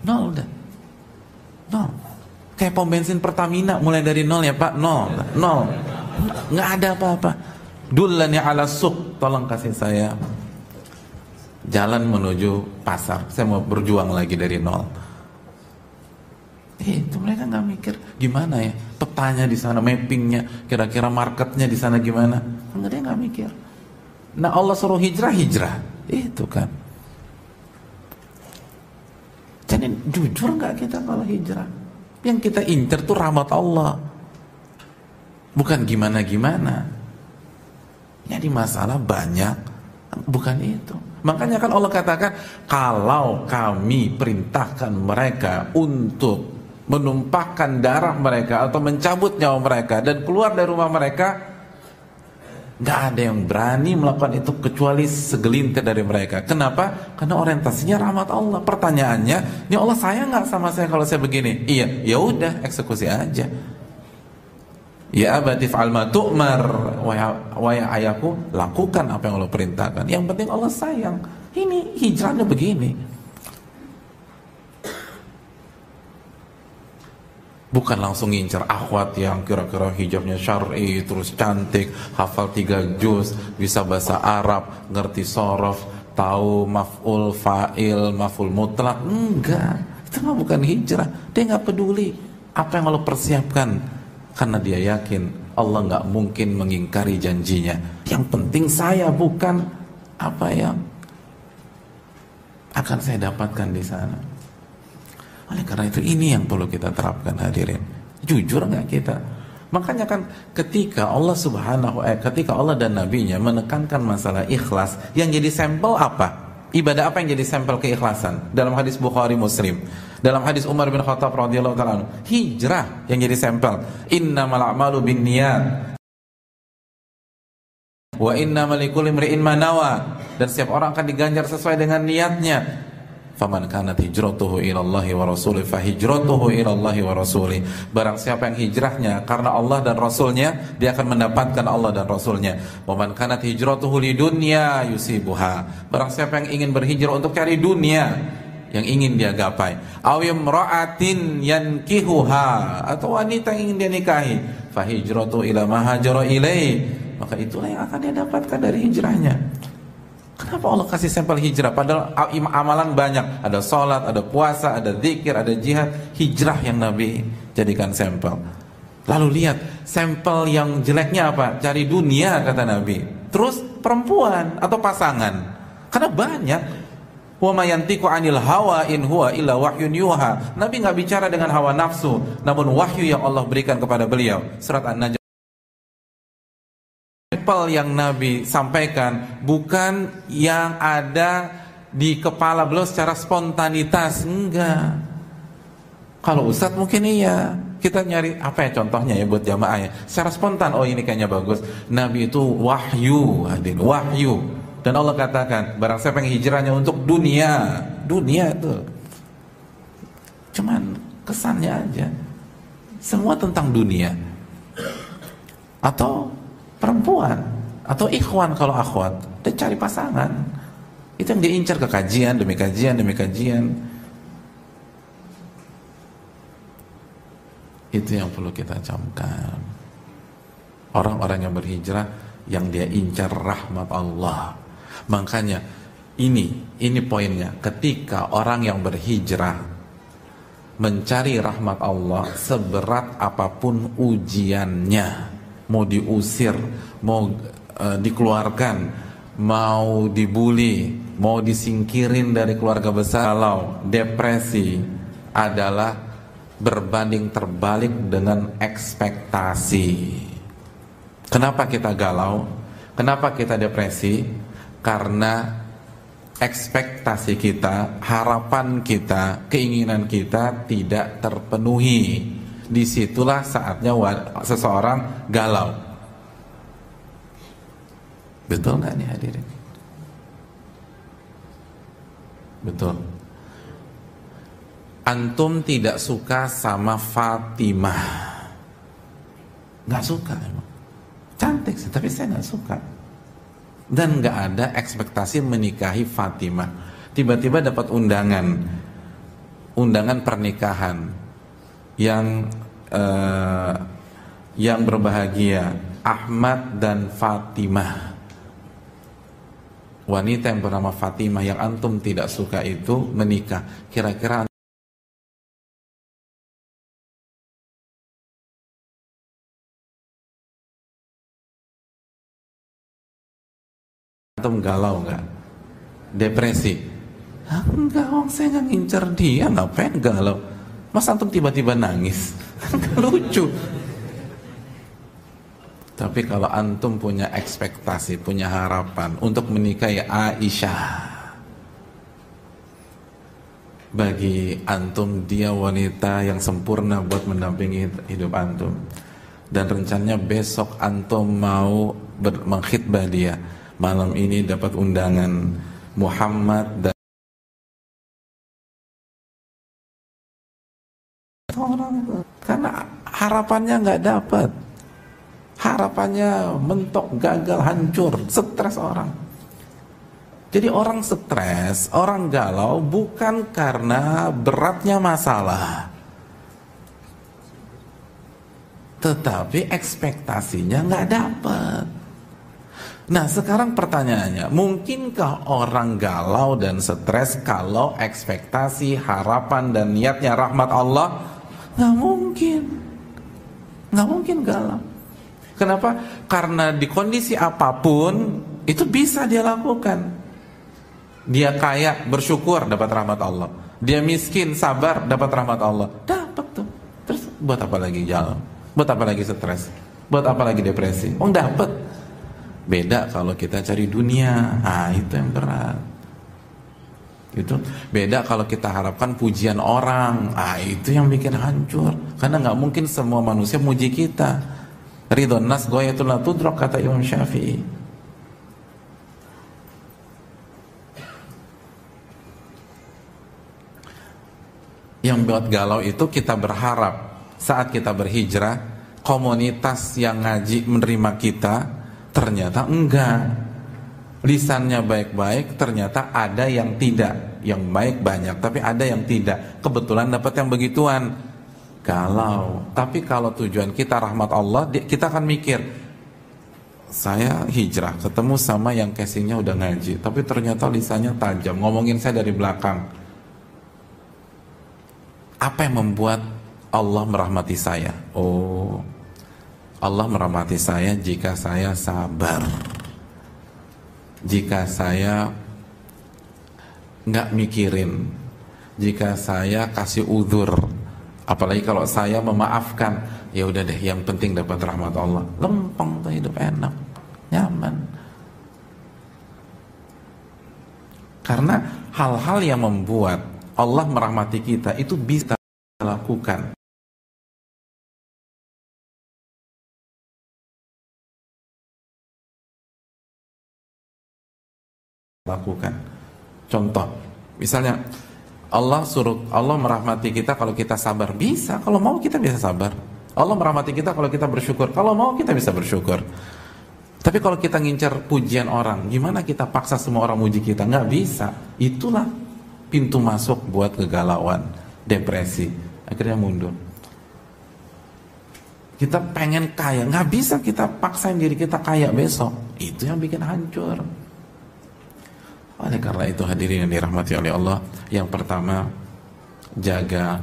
Nol udah. Nol. Kayak pom bensin Pertamina, mulai dari nol ya Pak, nol. Nggak ada apa-apa. Dullani ala suq, tolong kasih saya jalan menuju pasar. Saya mau berjuang lagi dari nol. Itu mereka nggak mikir gimana ya petanya di sana, mappingnya, kira-kira marketnya di sana gimana. Dia nggak mikir. Nah Allah suruh hijrah, itu kan. Jadi jujur nggak kita kalau hijrah? Yang kita incer tuh rahmat Allah, bukan gimana-gimana. Jadi masalah banyak, bukan itu. Makanya kan Allah katakan, kalau kami perintahkan mereka untuk menumpahkan darah mereka atau mencabut nyawa mereka dan keluar dari rumah mereka, nggak ada yang berani melakukan itu kecuali segelintir dari mereka. Kenapa? Karena orientasinya rahmat Allah. Pertanyaannya, ini Allah sayang nggak sama saya kalau saya begini? Iya, ya udah eksekusi aja. Ya abati fa'al ma tu'mar, wahai ayahku, lakukan apa yang Allah perintahkan. Yang penting Allah sayang. Ini hijrahnya begini. Bukan langsung ngincer akhwat yang kira-kira hijabnya syar'i, terus cantik, hafal 3 juz, bisa bahasa Arab, ngerti sorof, tahu maf'ul fa'il, maf'ul mutlak. Enggak, itu mah bukan hijrah. Dia nggak peduli apa yang Allah persiapkan, karena dia yakin Allah nggak mungkin mengingkari janjinya. Yang penting saya, bukan apa yang akan saya dapatkan di sana. Oleh karena itu ini yang perlu kita terapkan, hadirin. Jujur nggak kita? Makanya kan ketika ketika Allah dan Nabi-Nya menekankan masalah ikhlas, yang jadi sampel apa? Ibadah apa yang jadi sampel keikhlasan? Dalam hadis Bukhari Muslim, dalam hadis Umar bin Khattab radhiyallahu ta'ala anhu, hijrah yang jadi sampel. Innamal a'malu binniyat wa innamal likulli imri'in ma nawa. Dan setiap orang akan diganjar sesuai dengan niatnya. Faman kanat hijratuhu ilallahi wa rasulih fahijratuhu ilallahi wa rasulih. Barang siapa yang hijrahnya karena Allah dan Rasulnya, dia akan mendapatkan Allah dan Rasulnya. Waman kanat hijratuhu lidunya yusibuha. Barang siapa yang ingin berhijrah untuk cari dunia yang ingin dia gapai, awim ra'atin yankihuha, atau wanita yang ingin dia nikahi, fahijratu ila mahajara ilaih, maka itulah yang akan dia dapatkan dari hijrahnya. Kenapa Allah kasih sampel hijrah? Padahal amalan banyak. Ada sholat, ada puasa, ada zikir, ada jihad. Hijrah yang Nabi jadikan sampel. Lalu lihat sampel yang jeleknya apa? Cari dunia, kata Nabi. Terus perempuan atau pasangan. Karena banyak. Wa may yantiqu 'anil hawa in huwa illa wahyun yuha. Nabi nggak bicara dengan hawa nafsu, namun wahyu yang Allah berikan kepada beliau. Surat An-Najm. Yang Nabi sampaikan bukan yang ada di kepala beliau secara spontanitas, enggak. Kalau ustadz mungkin iya, kita nyari apa ya contohnya ya buat jamaah ya, secara spontan, oh ini kayaknya bagus. Nabi itu wahyu, hadir wahyu. Dan Allah katakan barang siapa yang hijrahnya untuk dunia itu cuman kesannya aja, semua tentang dunia atau perempuan atau ikhwan kalau akhwat, dia cari pasangan. Itu yang diincar ke kajian demi kajian demi kajian. Itu yang perlu kita camkan. Orang-orang yang berhijrah yang dia incar rahmat Allah. Makanya ini poinnya, ketika orang yang berhijrah mencari rahmat Allah, seberat apapun ujiannya, mau diusir, mau dikeluarkan, mau dibully, mau disingkirin dari keluarga besar, kalau depresi adalah berbanding terbalik dengan ekspektasi. Kenapa kita galau? Kenapa kita depresi? Karena ekspektasi kita, harapan kita, keinginan kita tidak terpenuhi. Disitulah saatnya seseorang galau. Betul nggak nih hadirin? Betul. Antum tidak suka sama Fatimah, nggak suka emang. Cantik sih, tapi saya nggak suka. Dan nggak ada ekspektasi menikahi Fatimah. Tiba-tiba dapat undangan, undangan pernikahan yang berbahagia, Ahmad dan Fatimah. Wanita yang bernama Fatimah yang antum tidak suka itu menikah. Kira-kira antum galau nggak? Depresi? Enggak, saya nggak ngincer dia, ngapain galau? Mas antum tiba-tiba nangis? Lucu. Tapi kalau antum punya ekspektasi, punya harapan untuk menikahi Aisyah, bagi antum dia wanita yang sempurna buat mendampingi hidup antum. Dan rencananya besok antum mau mengkhitbah dia. Malam ini dapat undangan Muhammad dan orang, karena harapannya nggak dapat. Harapannya mentok, gagal, hancur, stres orang. Jadi orang stres, orang galau bukan karena beratnya masalah, tetapi ekspektasinya nggak dapat. Nah sekarang pertanyaannya, mungkinkah orang galau dan stres kalau ekspektasi, harapan dan niatnya rahmat Allah? Nggak mungkin. Nggak mungkin galau. Kenapa? Karena di kondisi apapun itu bisa dia lakukan. Dia kaya, bersyukur, dapat rahmat Allah. Dia miskin, sabar, dapat rahmat Allah. Dapat tuh. Terus buat apa lagi jalan? Buat apa lagi stres? Buat apa lagi depresi? Oh dapat. Beda kalau kita cari dunia. Itu yang berat. Itu beda kalau kita harapkan pujian orang. Itu yang bikin hancur. Karena nggak mungkin semua manusia muji kita. Ridhon nas ghayatul la tudrak, kata Imam Syafi'i. Yang buat galau itu kita berharap saat kita berhijrah komunitas yang ngaji menerima kita, ternyata enggak. Lisannya baik-baik, ternyata ada yang tidak. Yang baik banyak, tapi ada yang tidak. Kebetulan dapat yang begituan. Galau. Tapi kalau tujuan kita rahmat Allah, kita akan mikir, saya hijrah ketemu sama yang casingnya udah ngaji, tapi ternyata lisannya tajam, ngomongin saya dari belakang. Apa yang membuat Allah merahmati saya? Oh, Allah merahmati saya jika saya sabar, jika saya nggak mikirin, jika saya kasih uzur. Apalagi kalau saya memaafkan, ya udah deh, yang penting dapat rahmat Allah. Lempeng tuh, hidup enak, nyaman. Karena hal-hal yang membuat Allah merahmati kita itu bisa lakukan. Contoh, misalnya Allah merahmati kita kalau kita sabar, bisa. Kalau mau kita bisa sabar. Allah merahmati kita kalau kita bersyukur. Kalau mau kita bisa bersyukur. Tapi kalau kita ngincar pujian orang, gimana kita paksa semua orang muji kita? Nggak bisa. Itulah pintu masuk buat kegalauan, depresi. Akhirnya mundur. Kita pengen kaya, nggak bisa kita paksain diri kita kaya besok. Itu yang bikin hancur. Oleh karena itu hadirin yang dirahmati oleh Allah, yang pertama jaga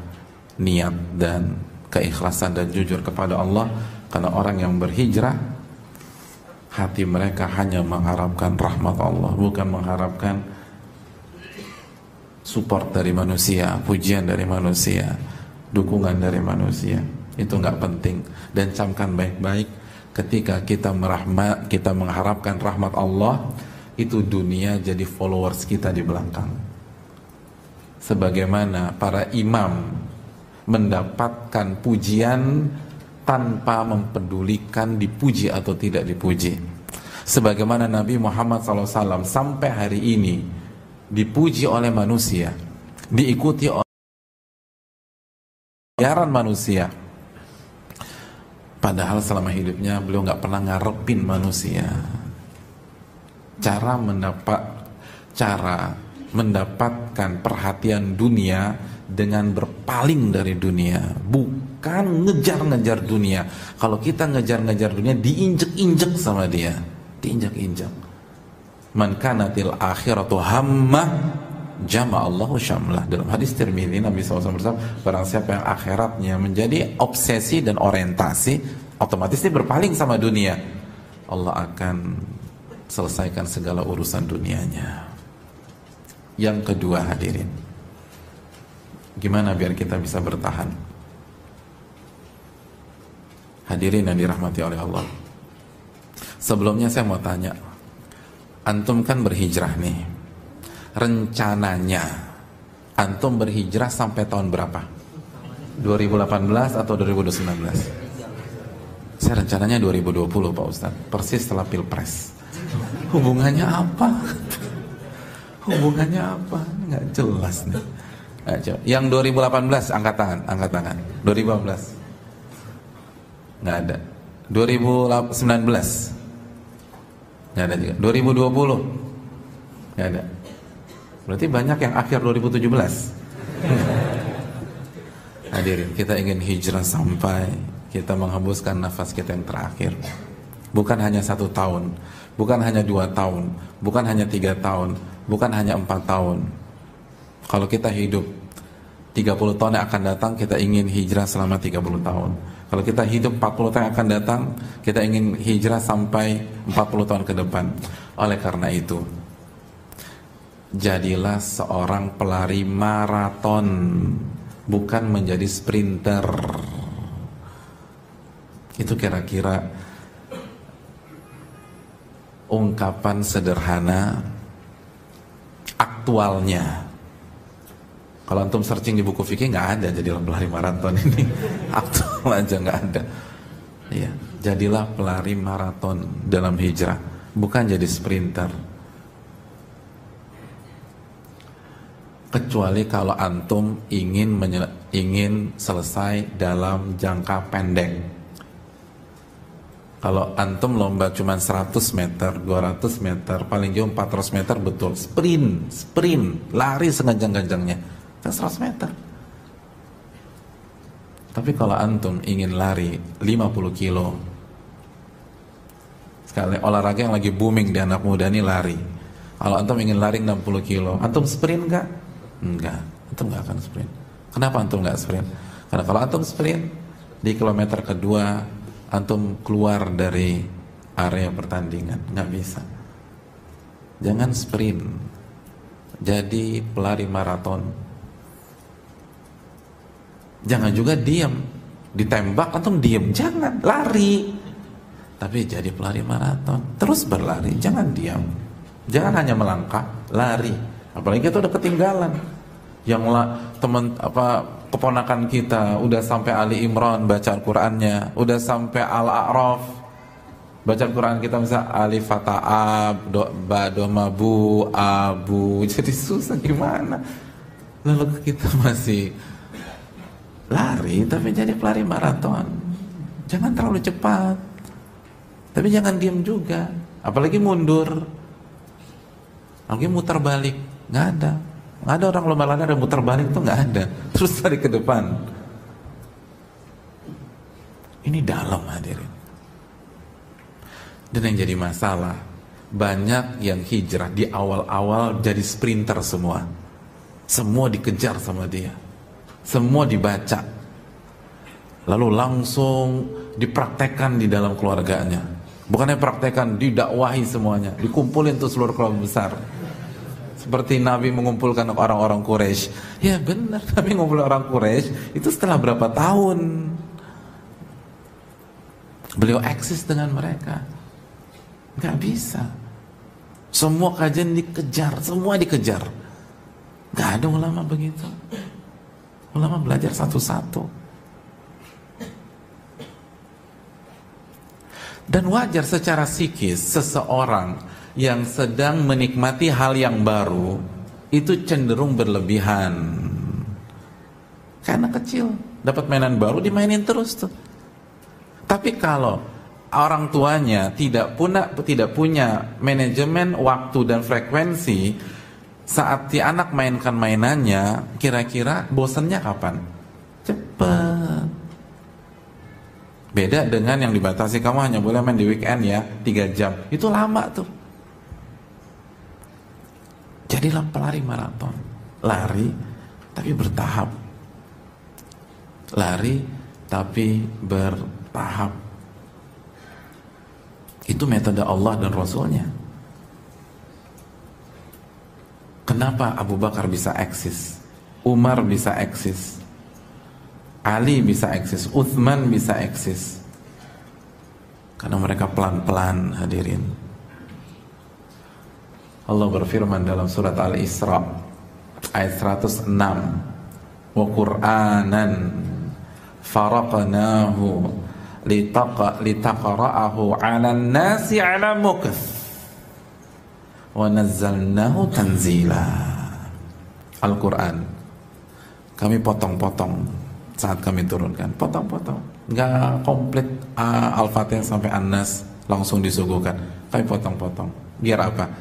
niat dan keikhlasan dan jujur kepada Allah. Karena orang yang berhijrah, hati mereka hanya mengharapkan rahmat Allah, bukan mengharapkan support dari manusia, pujian dari manusia, dukungan dari manusia. Itu nggak penting. Dan camkan baik-baik, ketika kita mengharapkan rahmat Allah, itu dunia jadi followers kita di belakang. Sebagaimana para imam mendapatkan pujian tanpa mempedulikan dipuji atau tidak dipuji. Sebagaimana Nabi Muhammad SAW sampai hari ini dipuji oleh manusia, diikuti oleh miliaran manusia. Padahal selama hidupnya beliau nggak pernah ngarepin manusia. Cara mendapatkan perhatian dunia dengan berpaling dari dunia, bukan ngejar-ngejar dunia. Kalau kita ngejar-ngejar dunia, diinjek-injek sama dia, diinjek-injek. Man kanatil akhiratu hammah jama'allahu syamlah. Dalam hadis Tirmidzi, Nabi SAW bersabda, barang siapa yang akhiratnya menjadi obsesi dan orientasi, otomatis dia berpaling sama dunia. Allah akan selesaikan segala urusan dunianya. Yang kedua, hadirin, gimana biar kita bisa bertahan? Hadirin yang dirahmati oleh Allah, sebelumnya saya mau tanya, antum kan berhijrah nih, rencananya antum berhijrah sampai tahun berapa? 2018 atau 2019? Saya rencananya 2020 Pak Ustadz, persis setelah Pilpres. Hubungannya apa? Hubungannya apa? Nggak jelas nih. Yang 2018 angkat tangan, angkat tangan. 2018 nggak ada. 2019 nggak ada juga. 2020 nggak ada. Berarti banyak yang akhir 2017. Hadirin, kita ingin hijrah sampai kita menghembuskan nafas kita yang terakhir. Bukan hanya 1 tahun, bukan hanya 2 tahun, bukan hanya 3 tahun, bukan hanya 4 tahun. Kalau kita hidup 30 tahun yang akan datang, kita ingin hijrah selama 30 tahun. Kalau kita hidup 40 tahun yang akan datang, kita ingin hijrah sampai 40 tahun ke depan. Oleh karena itu, jadilah seorang pelari maraton, bukan menjadi sprinter. Itu kira-kira ungkapan sederhana aktualnya. Kalau antum searching di buku fikih nggak ada jadilah pelari maraton ini. Aktual aja nggak ada. Iya, jadilah pelari maraton dalam hijrah, bukan jadi sprinter. Kecuali kalau antum ingin selesai dalam jangka pendek. Kalau antum lomba cuma 100 meter, 200 meter, paling jauh 400 meter, betul. Sprint, lari seganjang-ganjangnya. 100 meter. Tapi kalau antum ingin lari 50 kilo, sekali olahraga yang lagi booming di anak muda ini lari. Kalau antum ingin lari 60 kilo, antum sprint nggak? Enggak, antum nggak akan sprint. Kenapa antum nggak sprint? Karena kalau antum sprint, di kilometer kedua antum keluar dari area pertandingan, nggak bisa. Jangan sprint, jadi pelari maraton. Jangan juga diam, ditembak antum diam, jangan, lari. Tapi jadi pelari maraton, terus berlari, jangan diam. Jangan hanya melangkah, lari. Apalagi itu udah ketinggalan. Yang keponakan kita udah sampai Ali Imran baca Al-Qur'annya, udah sampai Al-A'raf baca Al-Qur'an kita, misal alif fata'ab, ba doma bu abu, jadi susah gimana. Lalu kita masih lari tapi jadi pelari maraton. Jangan terlalu cepat, tapi jangan diam juga, apalagi mundur, apalagi muter balik. Nggak ada orang lomba lari ada muter balik, tuh nggak ada. Terus lari ke depan. Ini dalam, hadirin. Dan yang jadi masalah, banyak yang hijrah di awal-awal jadi sprinter semua. Semua dikejar sama dia, semua dibaca, lalu langsung dipraktekkan di dalam keluarganya. Bukannya praktekkan, didakwahi semuanya, dikumpulin tuh seluruh keluarga besar. Seperti Nabi mengumpulkan orang-orang Quraisy. Ya benar, Nabi mengumpulkan orang Quraisy itu setelah berapa tahun beliau eksis dengan mereka. Gak bisa. Semua kajian dikejar, semua dikejar. Gak ada ulama begitu. Ulama belajar satu-satu. Dan wajar secara psikis seseorang yang sedang menikmati hal yang baru itu cenderung berlebihan. Karena kecil dapat mainan baru dimainin terus tuh. Tapi kalau orang tuanya tidak punya manajemen waktu dan frekuensi, Saat si anak mainkan mainannya, kira-kira bosannya kapan? Cepet. Beda dengan yang dibatasi, kamu hanya boleh main di weekend ya 3 jam. Itu lama tuh. Jadilah pelari maraton. Lari tapi bertahap. Lari tapi bertahap. Itu metode Allah dan Rasulnya. Kenapa Abu Bakar bisa eksis, Umar bisa eksis, Ali bisa eksis, Uthman bisa eksis? Karena mereka pelan-pelan, hadirin. Allah berfirman dalam surat Al-Isra ayat 106, wa Qur'anan faraqnahu litaqra'ahu 'alan nasi 'ala mukth wa nazzalnahu tanzila. Al-Quran kami potong-potong saat kami turunkan, potong-potong, nggak komplit Al-Fatihah sampai An-Nas langsung disuguhkan, kami potong-potong. Biar apa?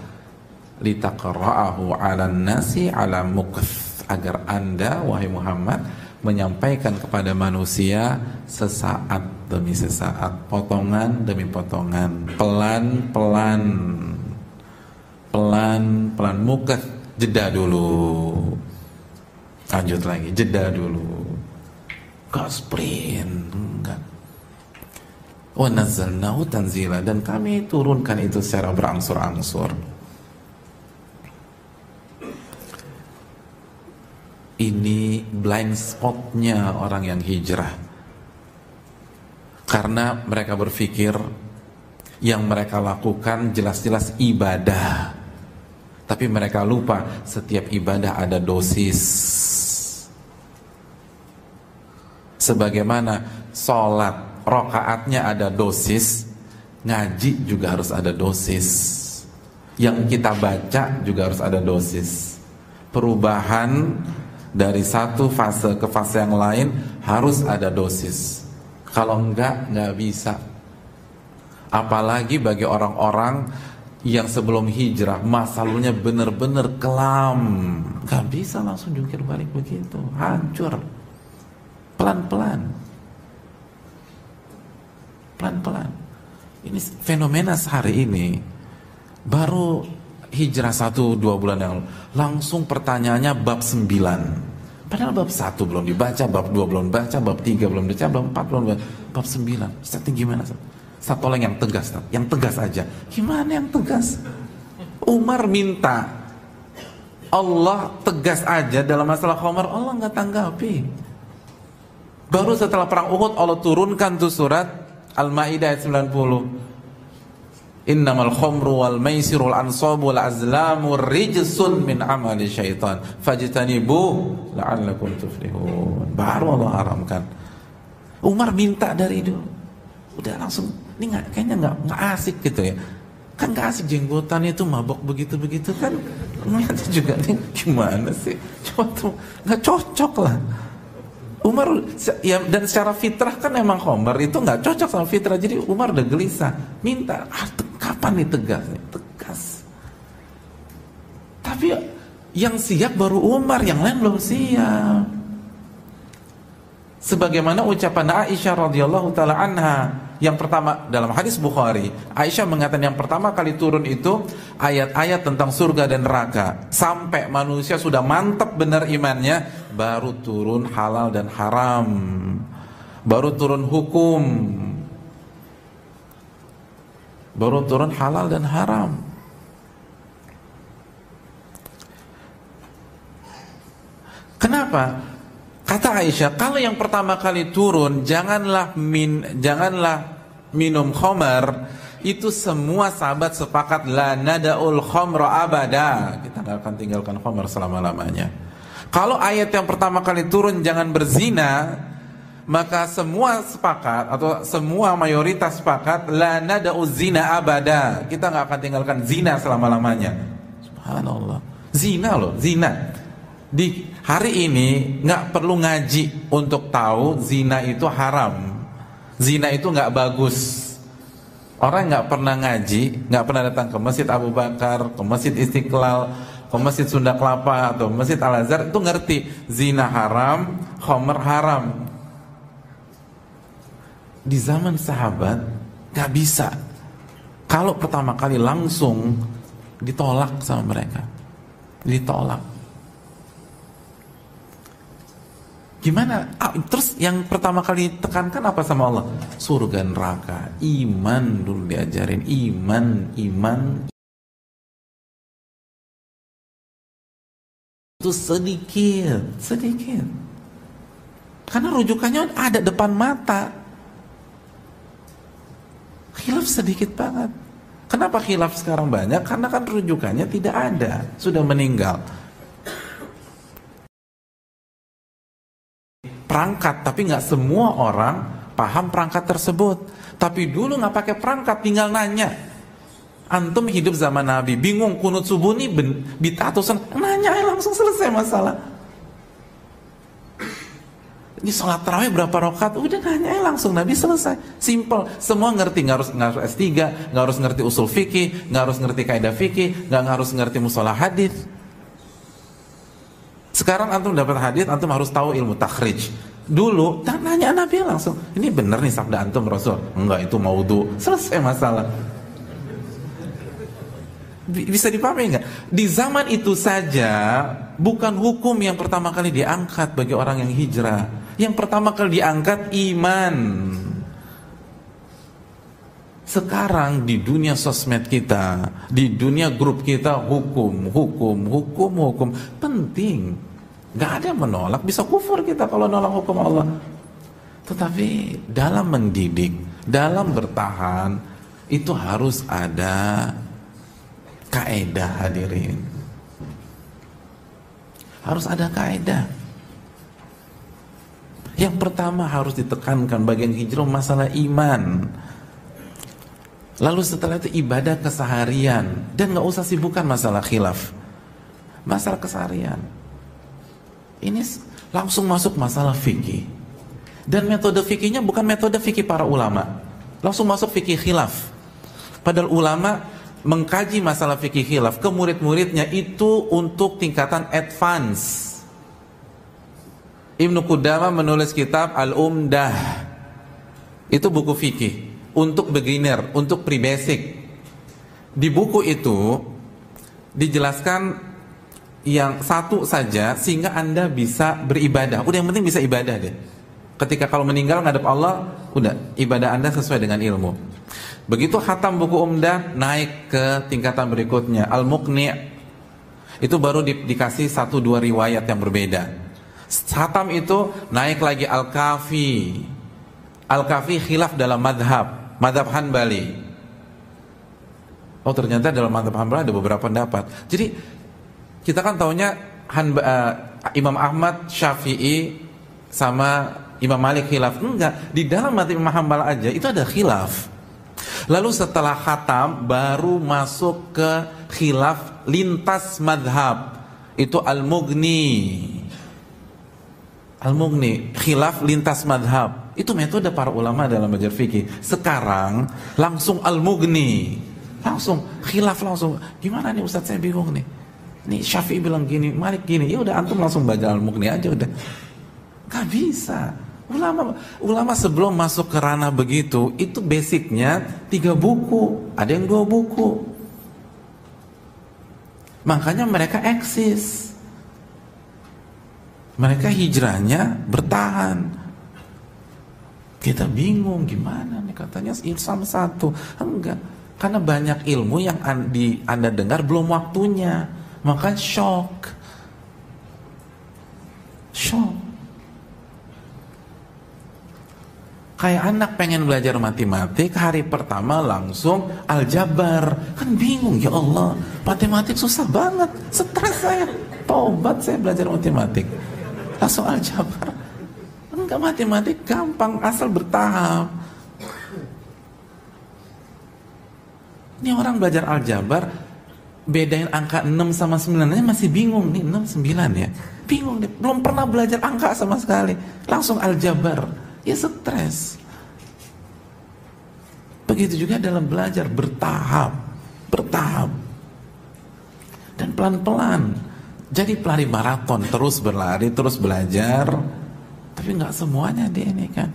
Litaqra'ahu 'alan nasi 'ala mukth, agar Anda wahai Muhammad menyampaikan kepada manusia sesaat demi sesaat, potongan demi potongan, pelan-pelan, pelan-pelan. Mukth, jeda dulu, lanjut lagi, jeda dulu, gak sprint, enggak. Wa nazzalnahu tanzila, dan kami turunkan itu secara berangsur-angsur. Ini blind spotnya orang yang hijrah, karena mereka berpikir yang mereka lakukan jelas-jelas ibadah, tapi mereka lupa setiap ibadah ada dosis. Sebagaimana sholat rokaatnya ada dosis, ngaji juga harus ada dosis, yang kita baca juga harus ada dosis. Perubahan dari satu fase ke fase yang lain harus ada dosis. Kalau enggak bisa. Apalagi bagi orang-orang yang sebelum hijrah masa lalunya benar-benar kelam, gak bisa langsung jungkir balik begitu, hancur. Pelan-pelan, pelan-pelan. Ini fenomena sehari ini. Baru hijrah 1-2 bulan yang lalu, langsung pertanyaannya bab 9. Padahal bab 1 belum dibaca, bab 2 belum baca, bab 3 belum dibaca, bab 4 belum dibaca, bab 9. Ustaz, gimana? Ustaz, tolong yang tegas, Ustaz. Yang tegas aja. Gimana yang tegas? Umar minta Allah tegas aja dalam masalah khamar, Allah nggak tanggapi. Baru setelah perang Uhud Allah turunkan tuh surat Al-Maidah ayat 90. Innamal khamru wal maisiru wal ansabu wal azlamu rijsun min amali syaitan fajtanibuh la'allakum tuflihun. Baru Allah haramkan. Umar minta dari dulu. Udah langsung, ini kayaknya nggak asik gitu ya. Kan nggak asik jenggotan itu mabok begitu-begitu kan. Niatnya juga nih gimana sih? Coba tuh nggak cocok lah. Umar ya, dan secara fitrah kan emang khamar itu nggak cocok sama fitrah. Jadi Umar udah gelisah, minta kapan nih tegas? Tegas. Tapi yang siap baru Umar, yang lain belum siap. Sebagaimana ucapan Aisyah radhiyallahu taala anha yang pertama dalam hadis Bukhari, Aisyah mengatakan yang pertama kali turun itu ayat-ayat tentang surga dan neraka. Sampai manusia sudah mantap benar imannya, baru turun halal dan haram, baru turun hukum, baru turun halal dan haram. Kenapa? Kata Aisyah, kalau yang pertama kali turun janganlah minum khamar, itu semua sahabat sepakat la nada'ul khamra abada, kita nggak akan tinggalkan khamar selama-lamanya. Kalau ayat yang pertama kali turun jangan berzina, maka semua sepakat atau semua mayoritas sepakat la nada'uz zina abada, kita nggak akan tinggalkan zina selama-lamanya. Subhanallah, zina loh, zina. Di hari ini nggak perlu ngaji untuk tahu zina itu haram, zina itu nggak bagus. Orang nggak pernah ngaji, nggak pernah datang ke Masjid Abu Bakar, ke Masjid Istiqlal, ke Masjid Sunda Kelapa atau Masjid Al-Azhar itu ngerti zina haram, khamr haram. Di zaman sahabat gak bisa. Kalau pertama kali langsung ditolak sama mereka, ditolak. Gimana? Terus yang pertama kali tekankan apa sama Allah? Surga neraka, iman dulu diajarin, iman. Itu sedikit. Karena rujukannya ada depan mata. Khilaf sedikit banget. Kenapa khilaf sekarang banyak? Karena kan rujukannya tidak ada, sudah meninggal. Perangkat, tapi nggak semua orang paham perangkat tersebut. Tapi dulu nggak pakai perangkat, tinggal nanya. Antum hidup zaman Nabi, bingung kunut subuh nih bid'ah atau nanya langsung selesai masalah. Ini sholat tarawih berapa rakaat? Udah nanya langsung, Nabi selesai. Simple, semua ngerti. Nggak harus S3, nggak harus ngerti usul fikih, nggak harus ngerti kaidah fikih, nggak harus ngerti mustalah hadis. Sekarang antum dapat hadis, antum harus tahu ilmu takhrij. Dulu nanya Nabi langsung, ini bener nih sabda antum Rasul? Enggak, itu maudhu. Selesai masalah. Bisa dipahami nggak? Di zaman itu saja bukan hukum yang pertama kali diangkat bagi orang yang hijrah. Yang pertama kali diangkat iman. Sekarang di dunia sosmed kita, di dunia grup kita, hukum penting. Gak ada yang menolak, bisa kufur kita kalau nolak hukum Allah. Tetapi dalam mendidik, dalam bertahan, itu harus ada kaidah, hadirin. Harus ada kaidah. Yang pertama harus ditekankan bagian hijrah masalah iman. Lalu setelah itu ibadah keseharian, dan gak usah sibukkan masalah khilaf, masalah keseharian. Ini langsung masuk masalah fikih. Dan metode fikihnya bukan metode fikih para ulama, langsung masuk fikih khilaf. Padahal ulama mengkaji masalah fikih khilaf ke murid-muridnya itu untuk tingkatan advance. Ibnu Qudamah menulis kitab Al-Umdah. Itu buku fikih untuk beginner, untuk pre-basic. Di buku itu dijelaskan yang satu saja sehingga Anda bisa beribadah. Udah, yang penting bisa ibadah deh. Ketika kalau meninggal ngadep Allah, udah ibadah Anda sesuai dengan ilmu. Begitu khatam buku Umdah, naik ke tingkatan berikutnya Al-Muqni'. Itu baru dikasih 1-2 riwayat yang berbeda. Khatam itu naik lagi Al-Kafi. Al-Kafi khilaf dalam madhab Hanbali. Oh, ternyata dalam madhab Hanbali ada beberapa pendapat. Jadi kita kan taunya Imam Ahmad, Syafi'i sama Imam Malik khilaf. Enggak, di dalam madhab Imam Hanbal aja itu ada khilaf. Lalu setelah khatam baru masuk ke khilaf lintas madhab. Itu Al-Mughni, khilaf lintas madhab. Itu metode para ulama dalam belajar fikih. Sekarang langsung Al-Mughni, langsung khilaf langsung. Gimana nih Ustaz, saya bingung nih. Nih Syafi'i bilang gini, Malik gini. Ya udah antum langsung baca Al-Mughni aja udah. Gak bisa. Ulama sebelum masuk ke ranah begitu, itu basicnya 3 buku, ada yang 2 buku. Makanya mereka eksis. Mereka hijrahnya bertahan. Kita bingung gimana nih, katanya Islam satu. Enggak, karena banyak ilmu yang Anda dengar belum waktunya. Maka shock. Kayak anak pengen belajar matematik, hari pertama langsung aljabar. Kan bingung, ya Allah, matematik susah banget, stres saya. Tobat saya belajar matematik, langsung aljabar. Enggak, matematik gampang asal bertahap. Ini orang belajar aljabar, bedain angka 6 sama 9 aja masih bingung nih, 6, 9 ya. Bingung deh, belum pernah belajar angka sama sekali, langsung aljabar. Ya stres. Begitu juga dalam belajar bertahap. Dan pelan-pelan. Jadi pelari maraton, terus berlari, terus belajar. Tapi nggak semuanya dia ini kan.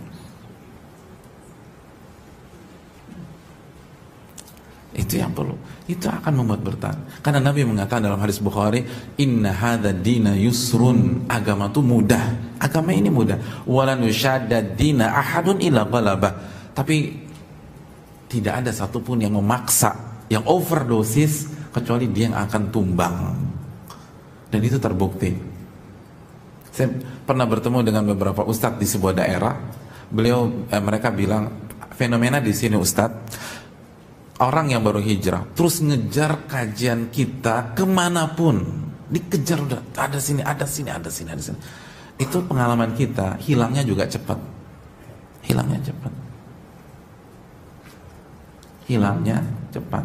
Itu yang perlu. Itu akan membuat bertahan. Karena Nabi mengatakan dalam hadis Bukhari, inna hadza dina yusrun. Agama itu mudah. Agama ini mudah. Walan yushadda dina ahadun illa ghalabah. Tapi tidak ada satupun yang memaksa, yang overdosis, kecuali dia yang akan tumbang. Dan itu terbukti. Saya pernah bertemu dengan beberapa ustadz di sebuah daerah. Mereka bilang, fenomena di sini ustadz, orang yang baru hijrah terus ngejar kajian kita kemanapun, dikejar, udah ada sini, ada sini, ada sini, ada sini. Itu pengalaman kita, hilangnya juga cepat. Hilangnya cepat. Hilangnya cepat.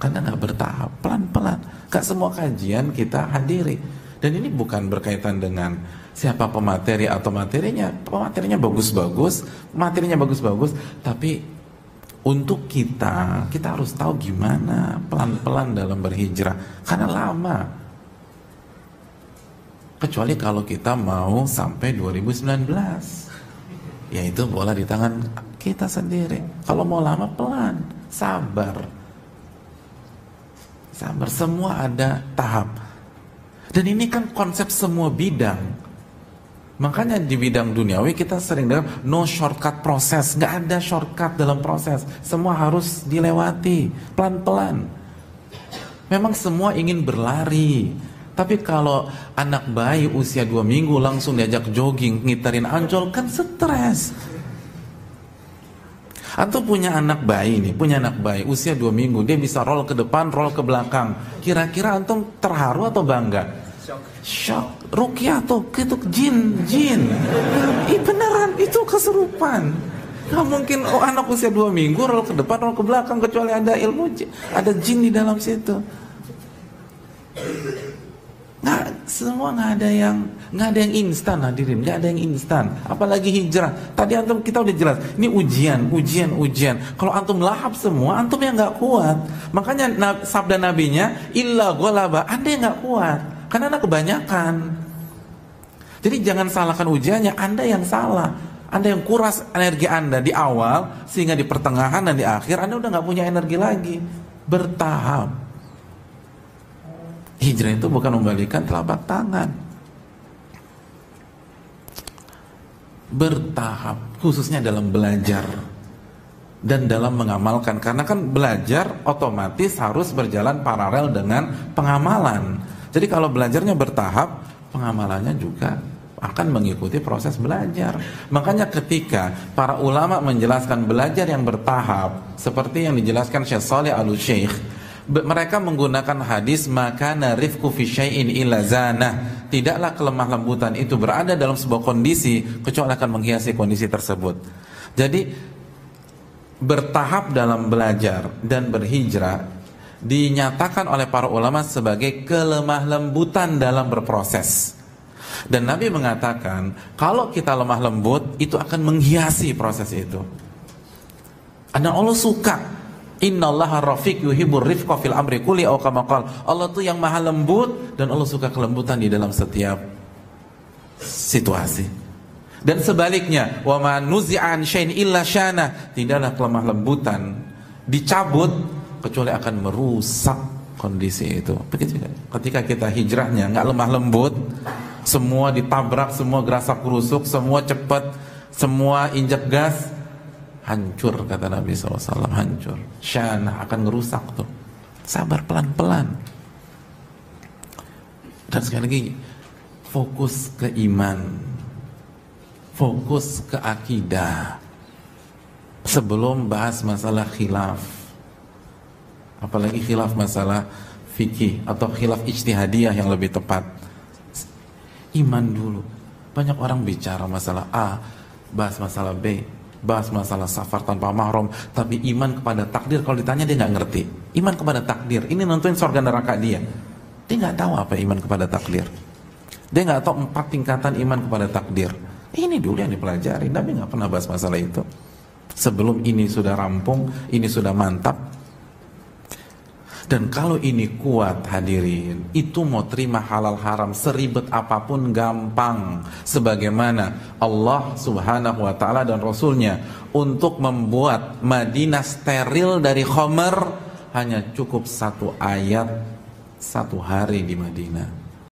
Karena nggak bertahap, pelan-pelan. Gak semua kajian kita hadiri. Dan ini bukan berkaitan dengan siapa pemateri atau materinya. Pematerinya bagus-bagus, materinya bagus-bagus, tapi untuk kita harus tahu gimana pelan-pelan dalam berhijrah. Karena lama. Kecuali kalau kita mau sampai 2019. Ya itu bola di tangan kita sendiri. Kalau mau lama pelan, sabar. Sabar, semua ada tahap. Dan ini kan konsep semua bidang. Makanya di bidang duniawi kita sering dengar no shortcut proses. Nggak ada shortcut dalam proses. Semua harus dilewati pelan-pelan. Memang semua ingin berlari, tapi kalau anak bayi usia 2 minggu langsung diajak jogging, ngiterin Ancol, kan stres. Antum punya anak bayi nih, punya anak bayi usia 2 minggu, dia bisa roll ke depan, roll ke belakang. Kira-kira antum terharu atau bangga? Shock. Rukyah tuh, itu jin. Beneran, itu kesurupan. Gak mungkin anak usia 2 minggu roll ke depan, roll ke belakang, kecuali ada ilmu, ada jin di dalam situ. Semua nggak ada yang instan, hadirin, nggak ada yang instan. Apalagi hijrah. Tadi antum kita udah jelas, ini ujian. Kalau antum lahap semua, antum yang nggak kuat. Makanya sabda nabinya, illa ghalaba, anda yang nggak kuat, karena anda kebanyakan. Jadi jangan salahkan ujiannya, anda yang salah. Anda yang kuras energi anda di awal, sehingga di pertengahan dan di akhir anda udah nggak punya energi lagi. Bertahap. Hijrah itu bukan membalikan telapak tangan. Bertahap, khususnya dalam belajar dan dalam mengamalkan. Karena kan belajar otomatis harus berjalan paralel dengan pengamalan. Jadi kalau belajarnya bertahap, pengamalannya juga akan mengikuti proses belajar. Makanya ketika para ulama menjelaskan belajar yang bertahap, seperti yang dijelaskan Syekh Shalih Al-Syekh, mereka menggunakan hadis makana rifqu fi syai'in illa zanah. Tidaklah kelemah lembutan itu berada dalam sebuah kondisi kecuali akan menghiasi kondisi tersebut. Jadi bertahap dalam belajar dan berhijrah dinyatakan oleh para ulama sebagai kelemah lembutan dalam berproses. Dan Nabi mengatakan kalau kita lemah lembut itu akan menghiasi proses itu. Dan Allah suka. Innallaha rafiq yuhibbur rifqa fil amri kulli aw kama qala. Allah tuh yang maha lembut dan Allah suka kelembutan di dalam setiap situasi. Dan sebaliknya, wa ma nuzi'an syai'in illa syana. Tidaklah kelemah lembutan dicabut kecuali akan merusak kondisi itu. Begitu kan? Ketika kita hijrahnya enggak lemah lembut, semua ditabrak, semua gerasak gerusuk, semua cepat, semua injak gas, hancur kata Nabi SAW, hancur. Syana akan ngerusak tuh. Sabar pelan-pelan. Dan sekali lagi, fokus ke iman, fokus ke akidah. Sebelum bahas masalah khilaf, apalagi khilaf masalah fikih atau khilaf ijtihadiyah yang lebih tepat, iman dulu. Banyak orang bicara masalah A, bahas masalah B, bahas masalah safar tanpa mahram, tapi iman kepada takdir kalau ditanya dia nggak ngerti. Iman kepada takdir ini nentuin surga neraka dia. Dia nggak tahu apa iman kepada takdir. Dia nggak tahu 4 tingkatan iman kepada takdir. Ini dulu yang dipelajari. Nabi nggak pernah bahas masalah itu. Sebelum ini sudah rampung, ini sudah mantap. Dan kalau ini kuat hadirin, itu mau terima halal haram seribet apapun gampang. Sebagaimana Allah subhanahu wa ta'ala dan Rasulnya untuk membuat Madinah steril dari khamar hanya cukup 1 ayat 1 hari di Madinah.